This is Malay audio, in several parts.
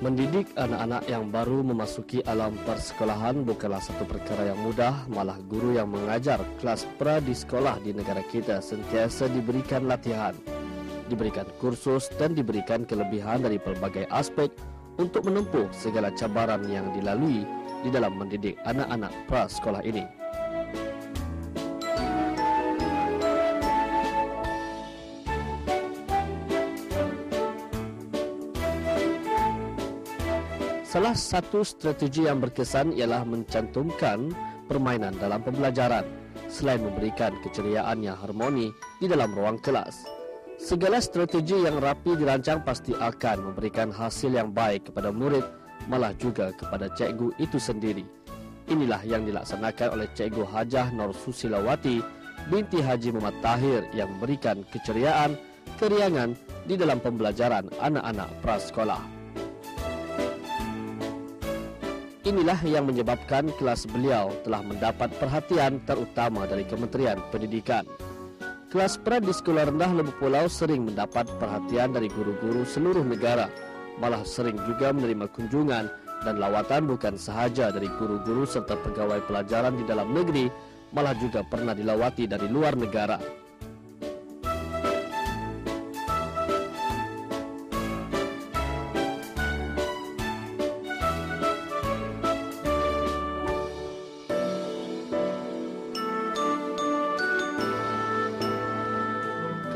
Mendidik anak-anak yang baru memasuki alam persekolahan bukanlah satu perkara yang mudah, malah guru yang mengajar kelas pra di sekolah di negara kita sentiasa diberikan latihan, diberikan kursus dan diberikan kelebihan dari pelbagai aspek untuk menempuh segala cabaran yang dilalui di dalam mendidik anak-anak pra sekolah ini. Salah satu strategi yang berkesan ialah mencantumkan permainan dalam pembelajaran selain memberikan keceriaan yang harmoni di dalam ruang kelas. Segala strategi yang rapi dirancang pasti akan memberikan hasil yang baik kepada murid, malah juga kepada cikgu itu sendiri. Inilah yang dilaksanakan oleh Cikgu Hajah Nur Susilawati binti Haji Muhammad Tahir yang memberikan keceriaan, keriangan di dalam pembelajaran anak-anak prasekolah. Inilah yang menyebabkan kelas beliau telah mendapat perhatian terutama dari Kementerian Pendidikan. Kelas pra di sekolah rendah Lembu Pulau sering mendapat perhatian dari guru-guru seluruh negara, malah sering juga menerima kunjungan dan lawatan bukan sahaja dari guru-guru serta pegawai pelajaran di dalam negeri, malah juga pernah dilawati dari luar negara.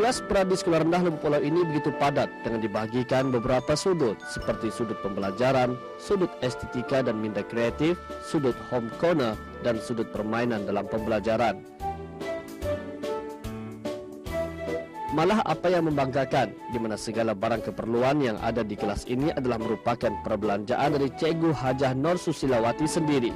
Kelas pra di sekolah rendah Lembu Pulau ini begitu padat dengan dibahagikan beberapa sudut seperti sudut pembelajaran, sudut estetika dan minda kreatif, sudut home corner dan sudut permainan dalam pembelajaran. Malah apa yang membanggakan di mana segala barang keperluan yang ada di kelas ini adalah merupakan perbelanjaan dari Cikgu Hajah Nur Susilawati sendiri.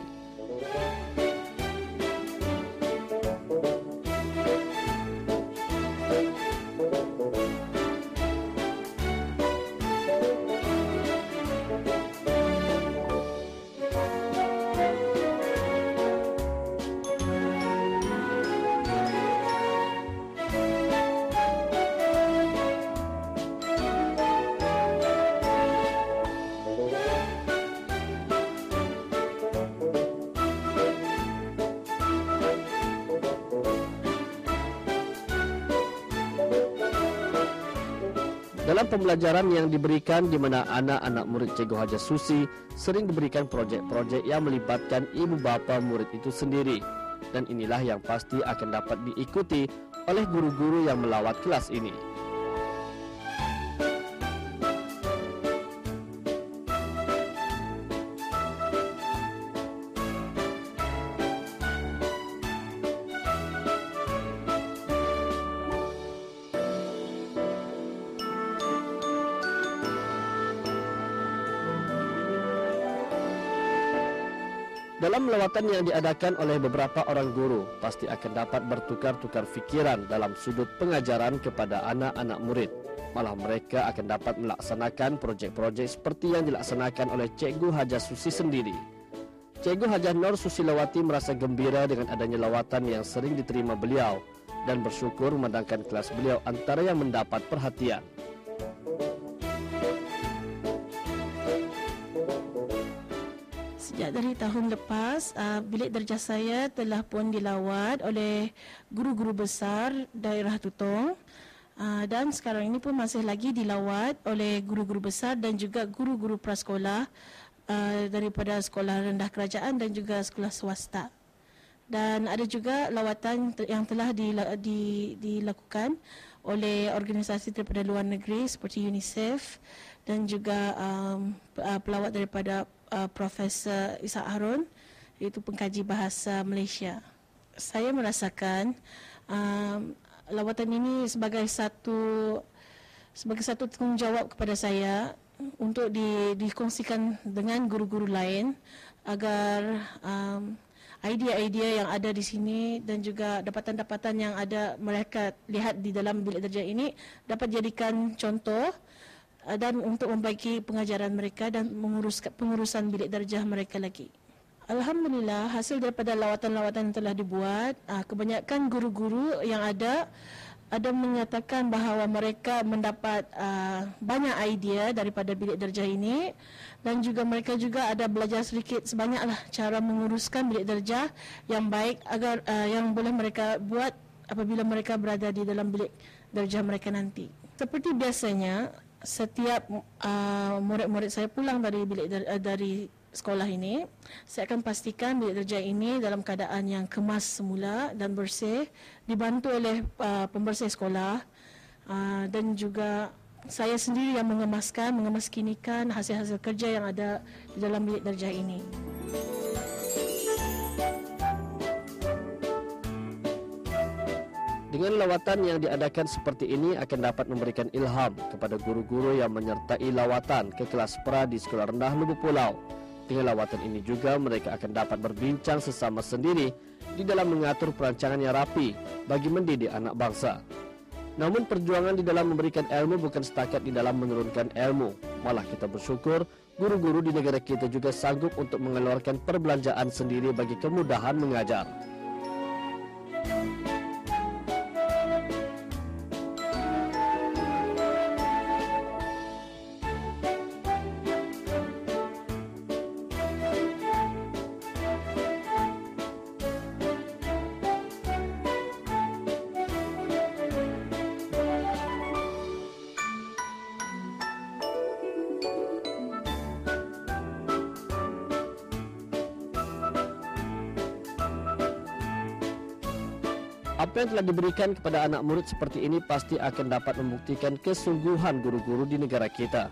Dalam pembelajaran yang diberikan di mana anak-anak murid Cikgu Hajah Susi sering diberikan projek-projek yang melibatkan ibu bapa murid itu sendiri. Dan inilah yang pasti akan dapat diikuti oleh guru-guru yang melawat kelas ini. Dalam lawatan yang diadakan oleh beberapa orang guru, pasti akan dapat bertukar-tukar fikiran dalam sudut pengajaran kepada anak-anak murid. Malah mereka akan dapat melaksanakan projek-projek seperti yang dilaksanakan oleh Cikgu Hajah Susi sendiri. Cikgu Hajah Nur Susilawati merasa gembira dengan adanya lawatan yang sering diterima beliau dan bersyukur memandangkan kelas beliau antara yang mendapat perhatian. Sejak dari tahun lepas, bilik darjah saya telah pun dilawat oleh guru-guru besar daerah Tutong, dan sekarang ini pun masih lagi dilawat oleh guru-guru besar dan juga guru-guru prasekolah daripada sekolah rendah kerajaan dan juga sekolah swasta. Dan ada juga lawatan yang telah dilakukan oleh organisasi daripada luar negeri seperti UNICEF dan juga pelawat daripada Profesor Ishak Harun, iaitu pengkaji bahasa Malaysia. Saya merasakan lawatan ini sebagai satu tanggungjawab kepada saya untuk dikongsikan dengan guru-guru lain agar idea-idea yang ada di sini dan juga dapatan-dapatan yang ada mereka lihat di dalam bilik darjah ini dapat jadikan contoh dan untuk membaiki pengajaran mereka dan pengurusan bilik darjah mereka lagi. Alhamdulillah, hasil daripada lawatan-lawatan yang telah dibuat, kebanyakan guru-guru yang ada ada menyatakan bahawa mereka mendapat banyak idea daripada bilik darjah ini, dan juga mereka juga ada belajar sedikit sebanyaklah cara menguruskan bilik darjah yang baik agar yang boleh mereka buat apabila mereka berada di dalam bilik darjah mereka nanti. Seperti biasanya, setiap murid-murid saya pulang dari dari sekolah ini, saya akan pastikan bilik darjah ini dalam keadaan yang kemas semula dan bersih, dibantu oleh pembersih sekolah, dan juga saya sendiri yang mengemaskinikan hasil-hasil kerja yang ada di dalam bilik darjah ini. Dengan lawatan yang diadakan seperti ini akan dapat memberikan ilham kepada guru-guru yang menyertai lawatan ke kelas pra di Sekolah Rendah Lubuk Pulau. Dengan lawatan ini juga mereka akan dapat berbincang sesama sendiri di dalam mengatur perancangan yang rapi bagi mendidik anak bangsa. Namun perjuangan di dalam memberikan ilmu bukan setakat di dalam menurunkan ilmu. Malah kita bersyukur guru-guru di negara kita juga sanggup untuk mengeluarkan perbelanjaan sendiri bagi kemudahan mengajar. Apa yang telah diberikan kepada anak murid seperti ini pasti akan dapat membuktikan kesungguhan guru-guru di negara kita.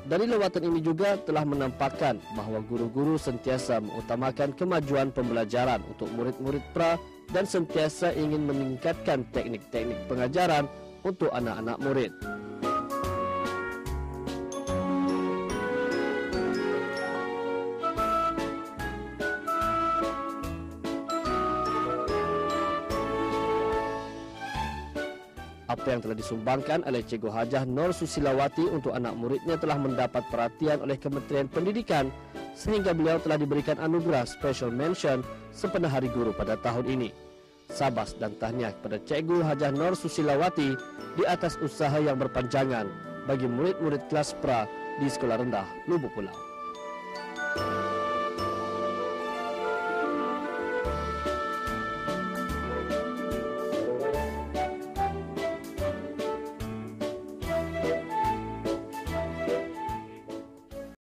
Dari lawatan ini juga telah menampakkan bahawa guru-guru sentiasa mengutamakan kemajuan pembelajaran untuk murid-murid pra dan sentiasa ingin meningkatkan teknik-teknik pengajaran untuk anak-anak murid. Apa yang telah disumbangkan oleh Cikgu Hajah Nur Susilawati untuk anak muridnya telah mendapat perhatian oleh Kementerian Pendidikan sehingga beliau telah diberikan anugerah Special Mention sepenuh Hari Guru pada tahun ini. Sabas dan tahniah kepada Cikgu Hajah Nur Susilawati di atas usaha yang berpanjangan bagi murid-murid kelas pra di Sekolah Rendah Lubuk Pulau.